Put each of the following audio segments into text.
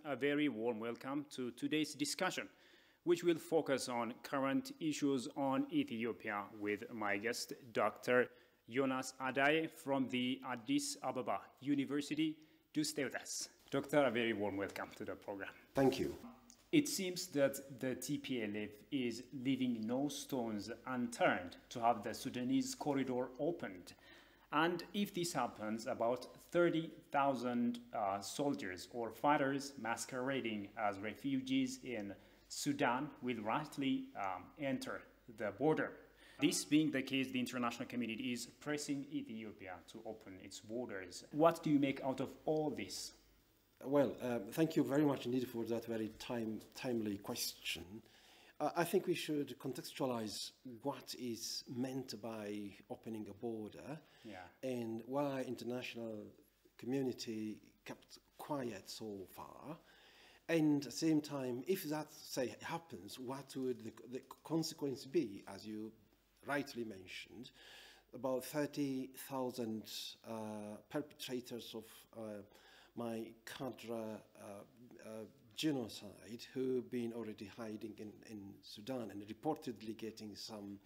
A very warm welcome to today's discussion, which will focus on current issues on Ethiopia with my guest, Dr. Yonnas Adaye from the Addis Ababa University. Do stay with us. Doctor, a very warm welcome to the program. Thank you. It seems that the TPLF is leaving no stones unturned to have the Sudanese corridor opened. And if this happens, about 30,000 soldiers or fighters masquerading as refugees in Sudan will rightly enter the border. This being the case, the international community is pressing Ethiopia to open its borders. What do you make out of all this? Well, thank you very much indeed for that very timely question. I think we should contextualize what is meant by opening a border and why international community kept quiet so far. And at the same time, if that, say, happens, what would the consequence be, as you rightly mentioned? About 30,000 perpetrators of my Kadra genocide who've been already hiding in Sudan and reportedly getting some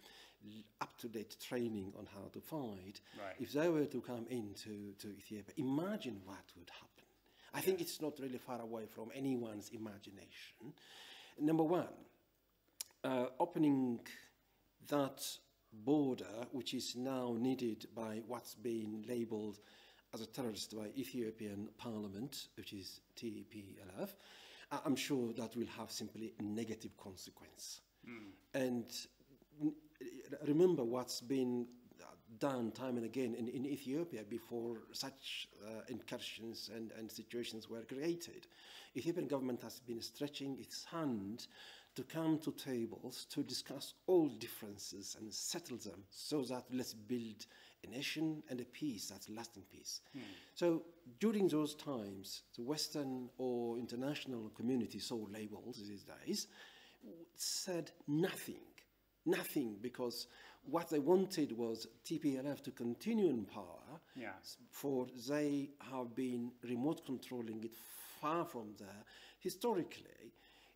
up-to-date training on how to fight. Right. If they were to come into Ethiopia, imagine what would happen. I think it's not really far away from anyone's imagination. Number one, opening that border, which is now needed by what's been labeled as a terrorist by Ethiopian parliament, which is TPLF, I'm sure that will have simply a negative consequence. And remember what's been done time and again in Ethiopia before such incursions and situations were created. Ethiopian government has been stretching its hand to come to tables to discuss all differences and settle them so that let's build a nation and a peace, that's lasting peace. So during those times, the Western or international community, so labeled these days, said nothing. Nothing, because what they wanted was TPLF to continue in power, for they have been remote controlling it far from there. Historically,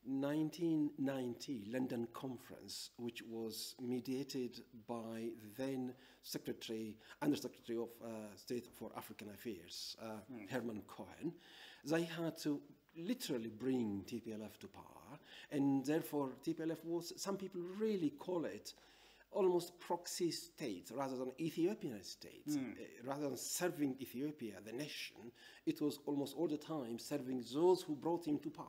1990 London conference, which was mediated by then Undersecretary of State for African Affairs, Herman Cohen, they had to literally bring TPLF to power, and therefore TPLF was, some people really call it almost proxy state rather than Ethiopian state. Rather than serving Ethiopia, the nation, it was almost all the time serving those who brought him to power.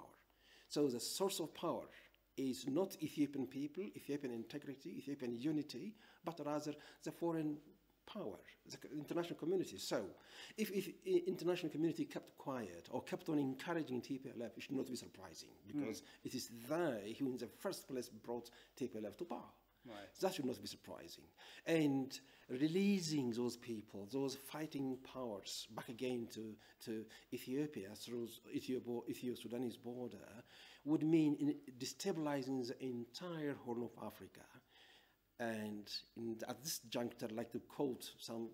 So the source of power is not Ethiopian people, Ethiopian integrity, Ethiopian unity, but rather the foreign power, the international community. So if international community kept quiet or kept on encouraging TPLF, it should not be surprising, because it is they who in the first place brought TPLF to power. Right. That should not be surprising. And releasing those people, those fighting powers, back again to Ethiopia through Ethio-Sudanese border would mean destabilizing the entire Horn of Africa. And at this juncture, I'd like to quote some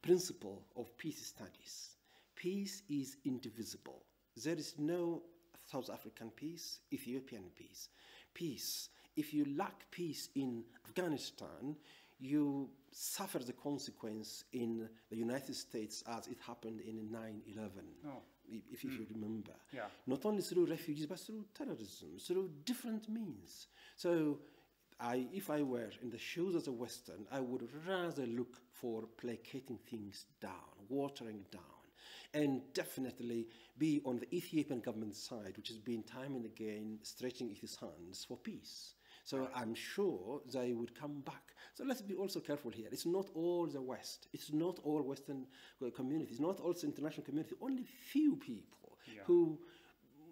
principle of peace studies. Peace is indivisible. There is no South African peace, Ethiopian peace. Peace. If you lack peace in Afghanistan, you suffer the consequence in the United States as it happened in 9/11, if you remember. Not only through refugees, but through terrorism, through different means. So if I were in the shoes of the Western, I would rather look for placating things down, watering down, and definitely be on the Ethiopian government side, which has been time and again stretching its hands for peace. So I'm sure they would come back. So let's be also careful here. It's not all the West. It's not all Western communities, not all the international community. Only few people who,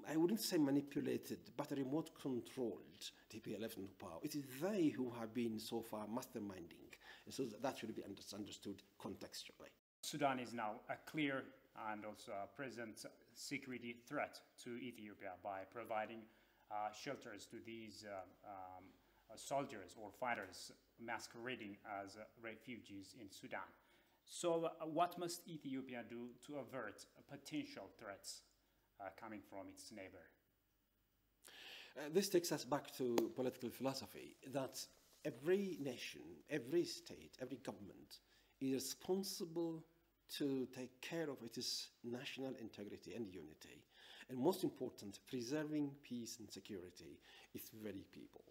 I wouldn't say manipulated, but remote controlled TPLF into power. It is they who have been so far masterminding. And so that should be understood contextually. Sudan is now a clear and also a present security threat to Ethiopia by providing shelters to these soldiers or fighters masquerading as refugees in Sudan. So what must Ethiopia do to avert potential threats coming from its neighbor? This takes us back to political philosophy, that every nation, every state, every government is responsible to take care of its national integrity and unity. And most important, preserving peace and security its very people.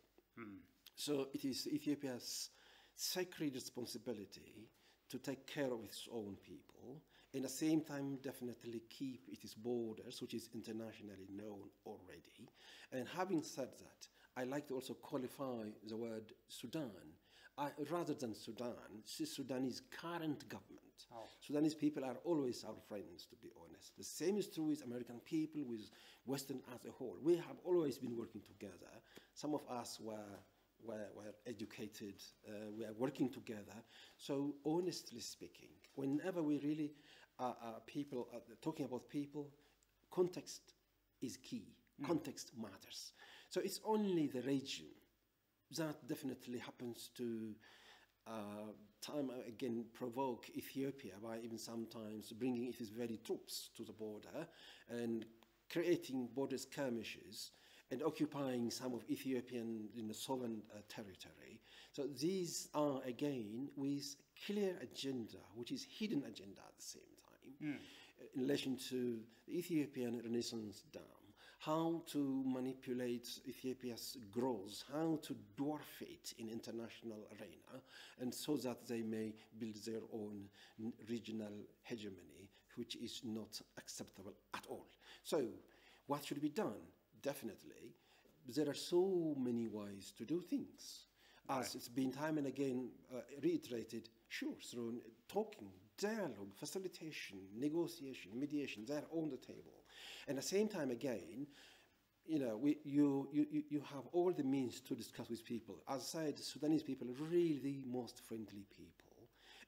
So it is Ethiopia's sacred responsibility to take care of its own people, and at the same time definitely keep its borders, which is internationally known already. And having said that, I like to also qualify the word Sudan. Rather than Sudan, Sudanese current government. Oh. Sudanese people are always our friends, to be honest. The same is true with American people, with Western as a whole. We have always been working together. Some of us were educated, we are working together. So honestly speaking, whenever we really talking about people, context is key. Context matters. So it's only the region that definitely happens to time again provoke Ethiopia by even sometimes bringing its very troops to the border and creating border skirmishes and occupying some of Ethiopian sovereign territory. So these are again with clear agenda, which is hidden agenda at the same time, in relation to the Ethiopian Renaissance Dam, how to manipulate Ethiopia's growth, how to dwarf it in international arena, and so that they may build their own regional hegemony, which is not acceptable at all. So what should be done? Definitely, there are so many ways to do things. As it's been time and again reiterated, sure, through talking, dialogue, facilitation, negotiation, mediation, they're on the table. And at the same time again, you have all the means to discuss with people. As I said, Sudanese people are really the most friendly people.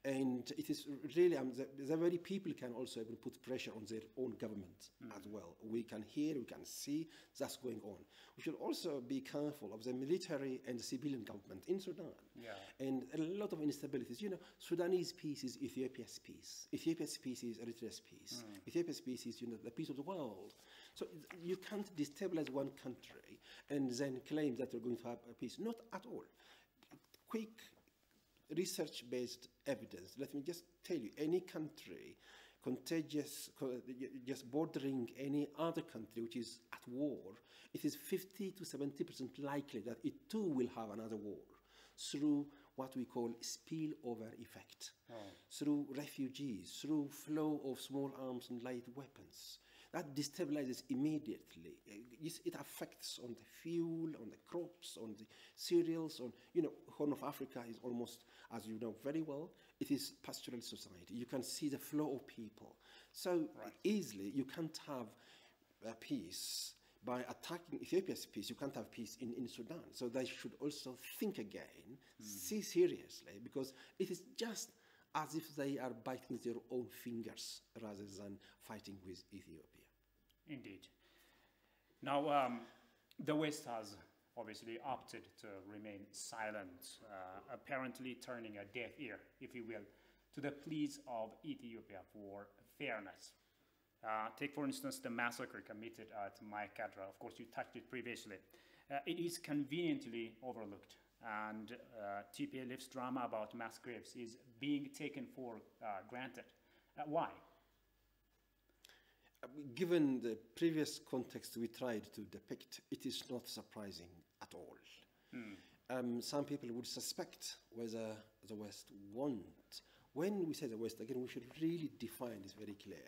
And it is really, the very people can also even put pressure on their own government as well. We can hear, we can see that's going on. We should also be careful of the military and the civilian government in Sudan. Yeah. And a lot of instabilities. Sudanese peace is Ethiopia's peace. Ethiopia's peace is Eritrea's peace. Ethiopia's peace is, the peace of the world. So you can't destabilize one country and then claim that you're going to have a peace. Not at all. Quick research-based evidence. Let me just tell you, any country contagious, just bordering any other country which is at war, it is 50 to 70% likely that it too will have another war through what we call spillover effect, through refugees, through flow of small arms and light weapons. That destabilizes immediately. It affects on the fuel, on the crops, on the cereals, on, Horn of Africa is almost, as you know very well, it is pastoral society. You can see the flow of people. So easily, you can't have peace by attacking Ethiopia's peace. You can't have peace in Sudan. So they should also think again, see seriously, because it is just as if they are biting their own fingers rather than fighting with Ethiopia. Indeed. Now, the West has obviously opted to remain silent, apparently turning a deaf ear, if you will, to the pleas of Ethiopia for fairness. Take, for instance, the massacre committed at Maikadra. Of course, you touched it previously. It is conveniently overlooked, and TPLF's drama about mass graves is being taken for granted. Why? Given the previous context we tried to depict, it is not surprising at all. Some people would suspect whether the West want. When we say the West, again, we should really define this very clearly.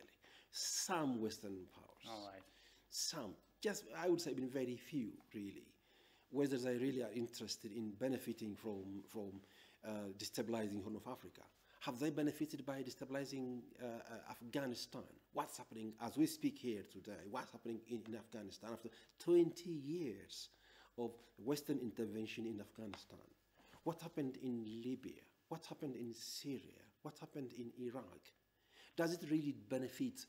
Some Western powers. All right. Some. Just, I would say, even very few, really. Whether they really are interested in benefiting from destabilizing Horn of Africa. Have they benefited by destabilizing Afghanistan? What's happening as we speak here today? What's happening in Afghanistan after 20 years of Western intervention in Afghanistan? What happened in Libya? What happened in Syria? What happened in Iraq? Does it really benefit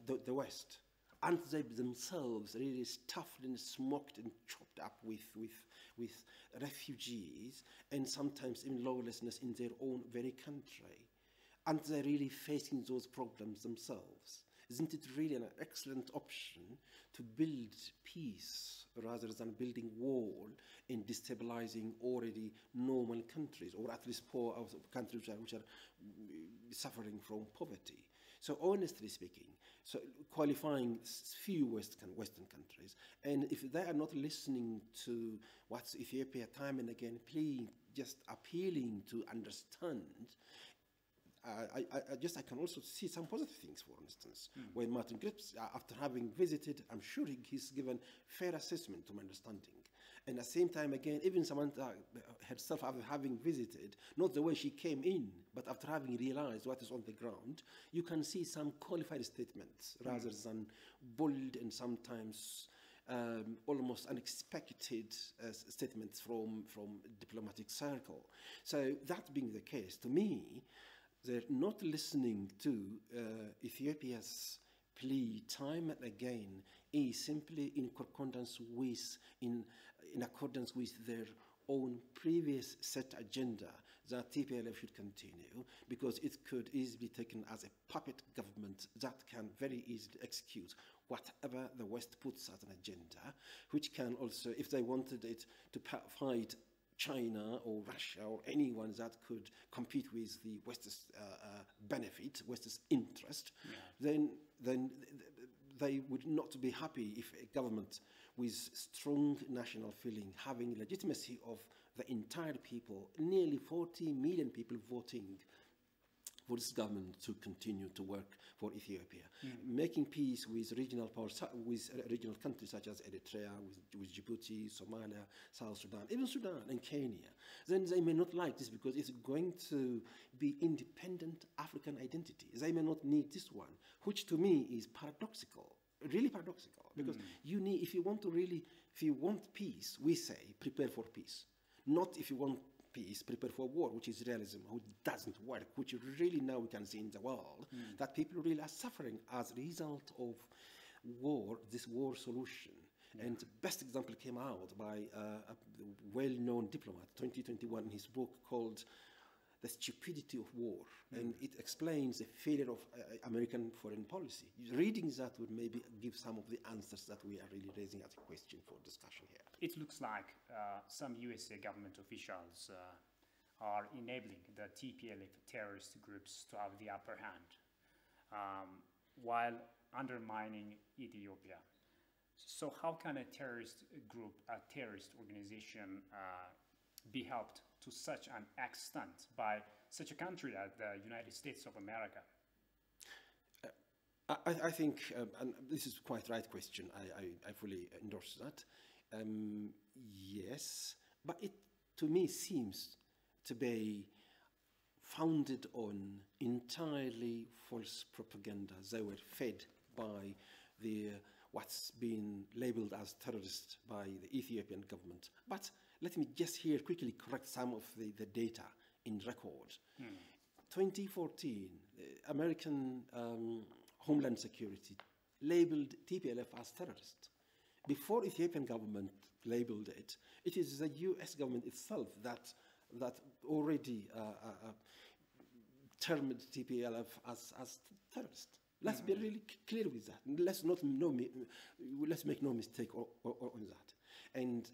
the West? and they themselves really stuffed and smoked and chopped up with refugees and sometimes in lawlessness in their own very country. And they're really facing those problems themselves. Isn't it really an excellent option to build peace rather than building wall and destabilizing already normal countries, or at least poor countries which are suffering from poverty? So honestly speaking, so qualifying few Western countries, and if they are not listening to what's Ethiopia time and again, please just appealing to understand. I can also see some positive things, for instance, when Martin Grips, after having visited, I'm sure he's given fair assessment to my understanding. And at the same time, again, even Samantha herself, after having visited, not the way she came in, but after having realized what is on the ground, you can see some qualified statements rather than bold and sometimes almost unexpected statements from diplomatic circle. So that being the case, to me, they're not listening to Ethiopia's plea time and again is simply in accordance with their own previous set agenda that TPLF should continue, because it could easily be taken as a puppet government that can very easily execute whatever the West puts as an agenda, which can also, if they wanted it to fight China or Russia or anyone that could compete with the West's benefit, West's interest, then they would not be happy if a government with strong national feeling, having legitimacy of the entire people, nearly 40 million people voting for this government to continue to work for Ethiopia, making peace with regional powers, with regional countries such as Eritrea, with Djibouti, Somalia, South Sudan, even Sudan and Kenya. Then they may not like this because it's going to be independent African identity. They may not need this one, which to me is paradoxical, really paradoxical. Because you need, if you want peace, we say prepare for peace. Not if you want peace, prepare for war, which is realism, which doesn't work, which really now we can see in the world, that people really are suffering as a result of war, this war solution. And the best example came out by a well-known diplomat, 2021, in his book called The Stupidity of War. And it explains the failure of American foreign policy. Reading that would maybe give some of the answers that we are really raising as a question for discussion here. It looks like some USA government officials are enabling the TPLF terrorist groups to have the upper hand while undermining Ethiopia. So how can a terrorist group, a terrorist organization be helped to such an extent by such a country as the United States of America? I think, and this is quite the right question, I fully endorse that. Yes, but it to me seems to be founded on entirely false propaganda. They were fed by what's been labeled as terrorists by the Ethiopian government. But let me just here quickly correct some of the data in record. 2014, American Homeland Security labeled TPLF as terrorist. Before Ethiopian government labeled it, it is the US government itself that already termed TPLF as terrorist. Let's be really clear with that. Let's make no mistake on that. And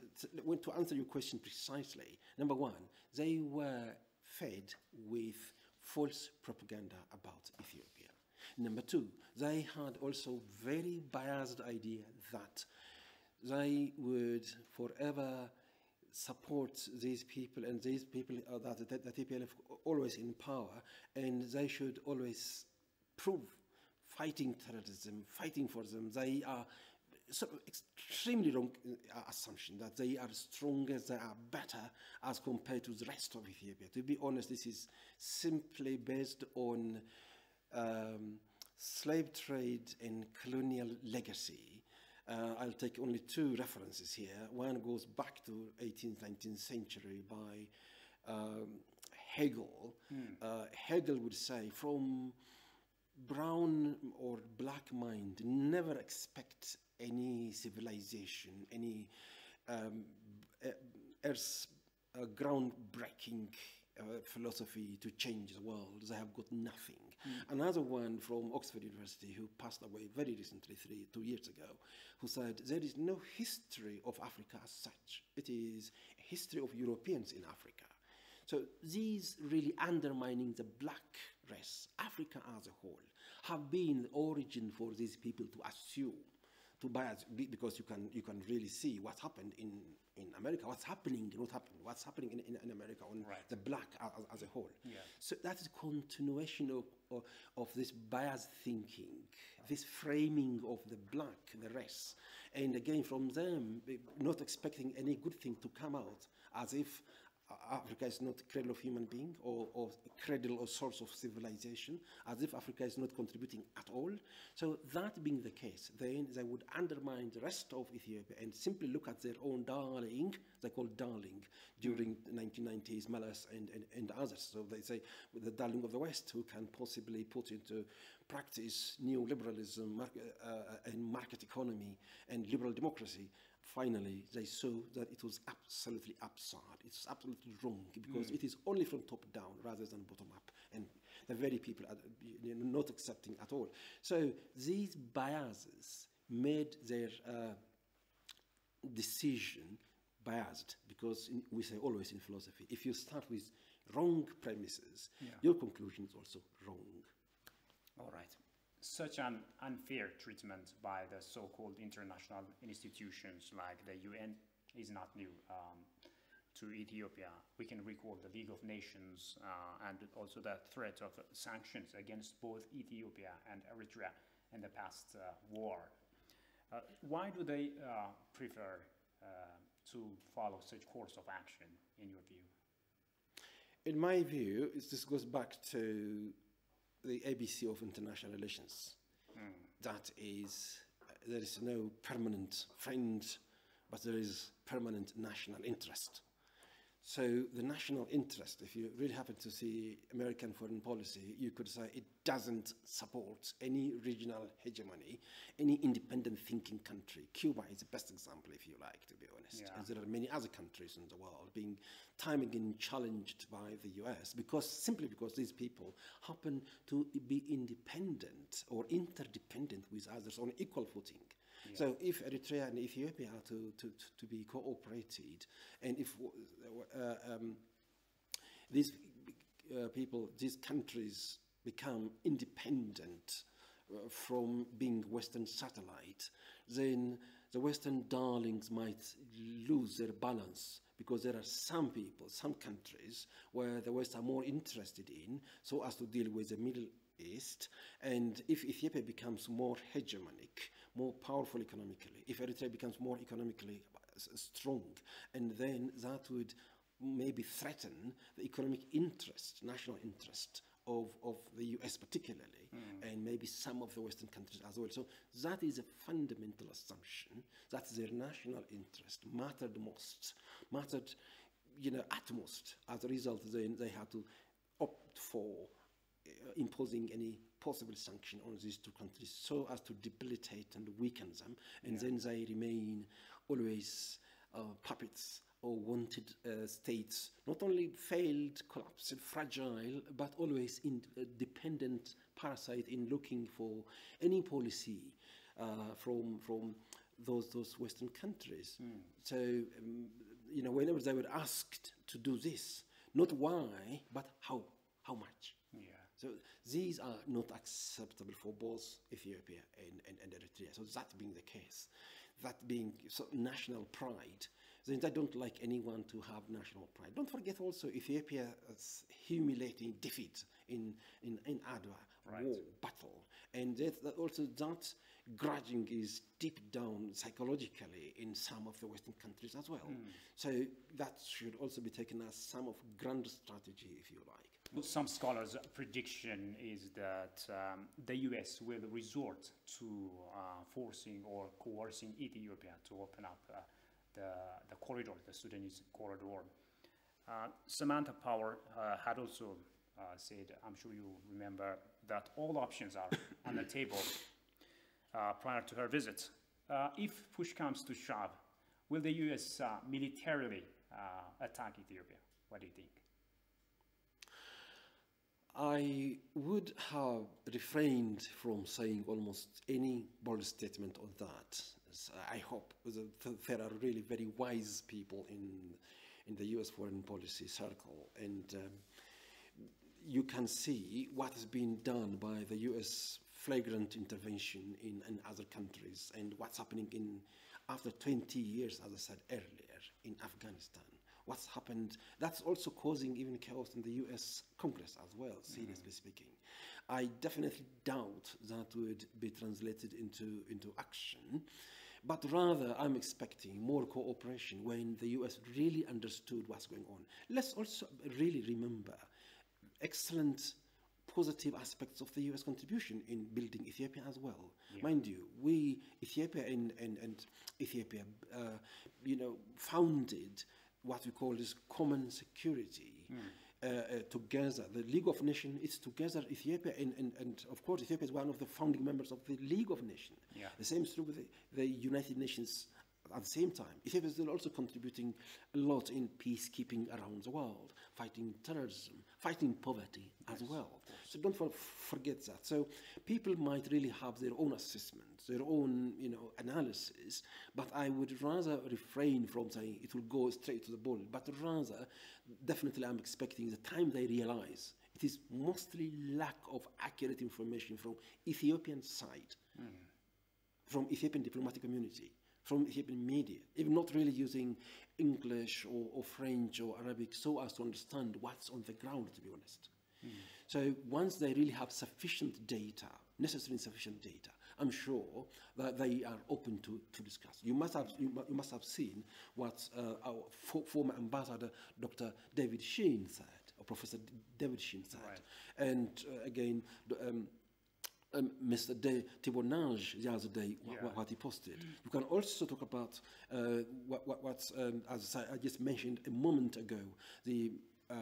to answer your question precisely, number one, they were fed with false propaganda about Ethiopia. Number two, they had also very biased idea that they would forever support these people, and these people are that the TPLF always in power, and they should always prove fighting terrorism, fighting for them. They are sort of extremely wrong assumption that they are stronger, they are better as compared to the rest of Ethiopia. To be honest, this is simply based on slave trade and colonial legacy. I'll take only two references here. One goes back to 18th, 19th century by Hegel. Hegel would say from brown or black mind never expect any civilization, any earth groundbreaking philosophy to change the world. They have got nothing. Another one from Oxford University who passed away very recently, 2 years ago, who said there is no history of Africa as such. It is a history of Europeans in Africa. So these really undermining the black race, Africa as a whole, have been the origin for these people to assume, to bias, because you can really see what happened in America, what's happening in America on the black as a whole. Yeah. So that is a continuation of this biased thinking, this framing of the black, the race, and again from them not expecting any good thing to come out, as if Africa is not a cradle of human being or cradle or source of civilization, as if Africa is not contributing at all. So that being the case, then they would undermine the rest of Ethiopia and simply look at their own darling, they call darling, during the 1990s, Malas and others. So they say the darling of the West, who can possibly put into practice neoliberalism and market economy and liberal democracy. Finally, they saw that it was absolutely absurd. It's absolutely wrong because it is only from top down rather than bottom up, and the very people are not accepting at all. So these biases made their decision biased, because we say always in philosophy, if you start with wrong premises, your conclusion is also wrong. All right. Such an unfair treatment by the so-called international institutions like the UN is not new to Ethiopia. We can recall the League of Nations and also the threat of sanctions against both Ethiopia and Eritrea in the past war. Why do they prefer to follow such course of action, in your view? In my view, this goes back to the ABC of international relations. That is, there is no permanent friend, but there is permanent national interest. So the national interest, if you really happen to see American foreign policy, you could say it doesn't support any regional hegemony, any independent thinking country. Cuba is the best example, if you like, to be honest. Yeah. And there are many other countries in the world being time again challenged by the US simply because these people happen to be independent or interdependent with others on equal footing. Yeah. So if Eritrea and Ethiopia are to be cooperated, and if these people, these countries become independent from being Western satellite, then the Western darlings might lose their balance, because there are some people, some countries where the West are more interested in so as to deal with the Middle East. And if Ethiopia becomes more hegemonic, more powerful economically, if Eritrea becomes more economically strong, and then that would maybe threaten the economic interest, national interest of the US particularly, and maybe some of the Western countries as well. So that is a fundamental assumption that their national interest mattered utmost. As a result, then they had to opt for imposing any possible sanction on these two countries so as to debilitate and weaken them, and then they remain always puppets or wanted states, not only failed, collapsed, fragile, but always dependent parasite in looking for any policy from those Western countries. So, whenever they were asked to do this, not why, but how much. Yeah. So these are not acceptable for both Ethiopia and Eritrea. So that being the case, that being national pride, then they don't like anyone to have national pride. Don't forget also Ethiopia's humiliating defeat in Adaye war battle, and that grudging is deep down psychologically in some of the Western countries as well. So that should also be taken as some of grand strategy, if you like. Some scholars' prediction is that the US will resort to forcing or coercing Ethiopia to open up the corridor, the Sudanese corridor. Samantha Power had also said, I'm sure you remember, that all options are on the table prior to her visit. If push comes to shove, will the U.S. Militarily attack Ethiopia? What do you think? I would have refrained from saying almost any bold statement on that. I hope there are really very wise people in the U.S. foreign policy circle, and you can see what has been done by the U.S. flagrant intervention in other countries, and what's happening after 20 years, as I said earlier, in Afghanistan. What's happened, that's also causing even chaos in the US Congress as well, seriously speaking. I definitely doubt that would be translated into action, but rather I'm expecting more cooperation when the US really understood what's going on. Let's also really remember excellent positive aspects of the US contribution in building Ethiopia as well. Yeah. Mind you, Ethiopia and Ethiopia, founded what we call this common security together. The League of Nations is together, Ethiopia, and of course Ethiopia is one of the founding members of the League of Nations. Yeah. The same is true with the United Nations at the same time. Ethiopia is also contributing a lot in peacekeeping around the world, fighting terrorism, fighting poverty as well. So don't forget that. So people might really have their own assessment, their own analysis, but I would rather refrain from saying it will go straight to the ball, but rather, definitely I'm expecting the time they realize it is mostly lack of accurate information from Ethiopian side, from Ethiopian diplomatic community, from Ethiopian media, even not really using English or French or Arabic so as to understand what's on the ground, to be honest. So once they really have sufficient data, necessarily sufficient data, I'm sure that they are open to discuss. You must have seen what our former ambassador, Dr. David Sheen said, or Professor David Sheen said. Right. And again, Mr. Tibonage the other day, what he posted. You can also talk about what as I just mentioned a moment ago,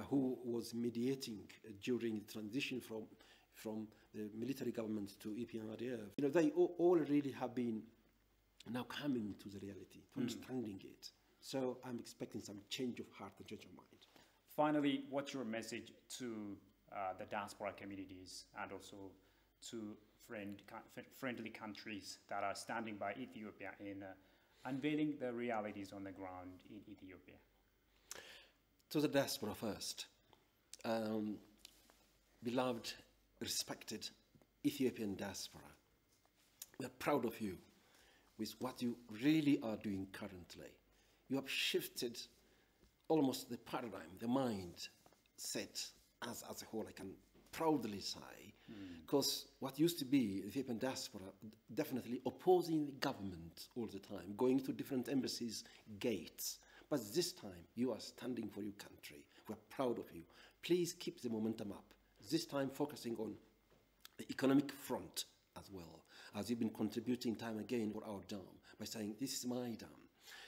who was mediating during the transition from the military government to Adaye. They all really have been now coming to the reality, to understanding it. So I'm expecting some change of heart and change of mind. Finally, what's your message to the diaspora communities and also to friendly countries that are standing by Ethiopia in unveiling the realities on the ground in Ethiopia? To the diaspora first. Beloved, respected Ethiopian diaspora, we are proud of you with what you really are doing currently. You have shifted almost the paradigm, the mind set as a whole, I can proudly say, because what used to be the Ethiopian diaspora definitely opposing the government all the time, going to different embassies, gates. But this time, you are standing for your country. We're proud of you. Please keep the momentum up. This time, focusing on the economic front as well, as you've been contributing time again for our dam by saying, this is my dam.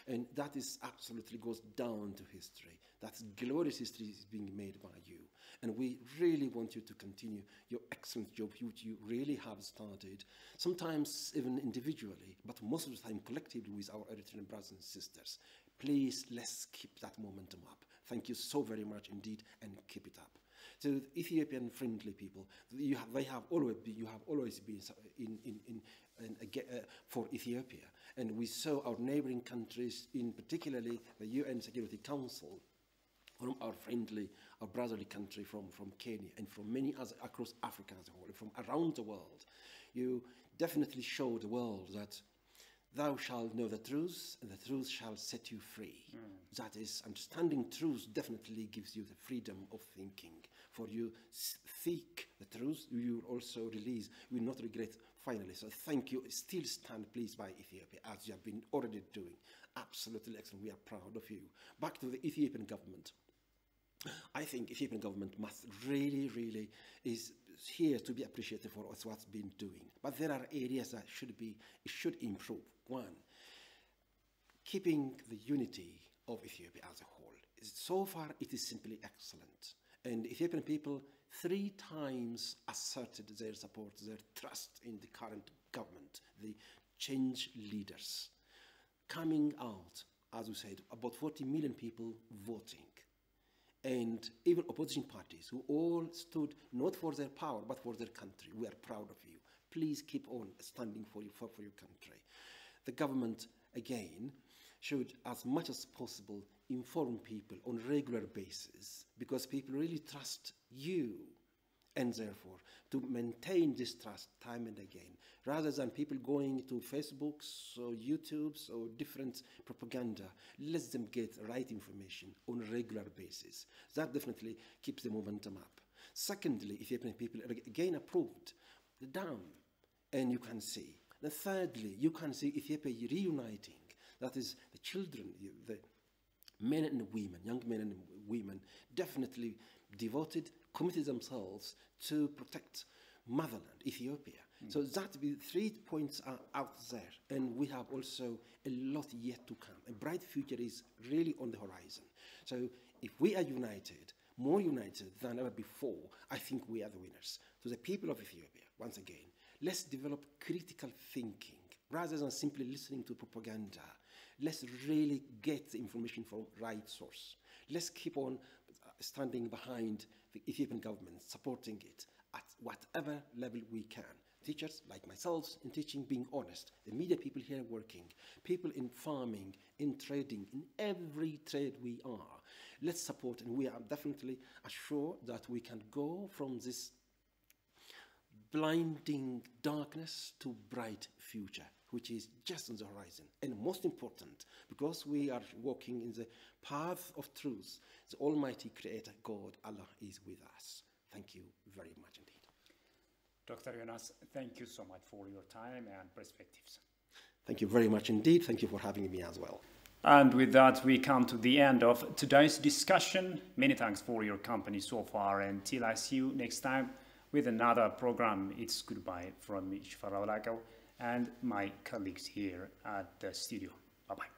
And that is absolutely goes down to history. That's glorious history is being made by you. And we really want you to continue your excellent job, which you really have started, sometimes even individually, but most of the time collectively with our Eritrean brothers and sisters. Please, let's keep that momentum up. Thank you so very much indeed, and keep it up. So the Ethiopian friendly people, you have always been for Ethiopia. And we saw our neighboring countries, in particularly the UN Security Council, from our brotherly country from Kenya and from many others across Africa as a whole, from around the world. You definitely show the world that thou shalt know the truth, and the truth shall set you free. That is, understanding truth definitely gives you the freedom of thinking. For you seek the truth, you will also release, you will not regret finally. So thank you. Still stand, please, by Ethiopia, as you have been already doing. Absolutely excellent. We are proud of you. Back to the Ethiopian government. I think Ethiopian government must really is here to be appreciated for what's been doing. But there are areas that should improve. One, keeping the unity of Ethiopia as a whole. So far, it is simply excellent. And Ethiopian people, 3 times asserted their support, their trust in the current government, the change leaders. Coming out, as we said, about 40 million people voting. And even opposition parties who all stood not for their power, but for their country. We are proud of you. Please keep on standing for your country. The government, again, should, as much as possible, inform people on a regular basis, because people really trust you. And therefore, to maintain this trust time and again, rather than people going to Facebooks or YouTubes or different propaganda, let them get right information on a regular basis. That definitely keeps the momentum up. Secondly, Ethiopian people again approved the dam, and you can see. And thirdly, you can see Ethiopia reuniting. That is, the children, the men and women, young men and women, definitely devoted, committed themselves to protect motherland, Ethiopia. So that the 3 points are out there, and we have also a lot yet to come. A bright future is really on the horizon. So if we are united, more united than ever before, I think we are the winners. So the people of Ethiopia, once again, let's develop critical thinking rather than simply listening to propaganda. Let's really get the information from right source. Let's keep on standing behind the Ethiopian government, supporting it at whatever level we can. Teachers like myself in teaching, being honest, the media people here working, people in farming, in trading, in every trade we are. Let's support, and we are definitely assured that we can go from this blinding darkness to bright future, which is just on the horizon. And most important, because we are walking in the path of truth, the Almighty Creator, God, Allah, is with us. Thank you very much indeed. Dr. Yonnas, thank you so much for your time and perspectives. Thank you very much indeed. Thank you for having me as well. And with that, we come to the end of today's discussion. Many thanks for your company so far. Until I see you next time with another program, it's goodbye from me, Shifarao Lakaw, and my colleagues here at the studio. Bye-bye.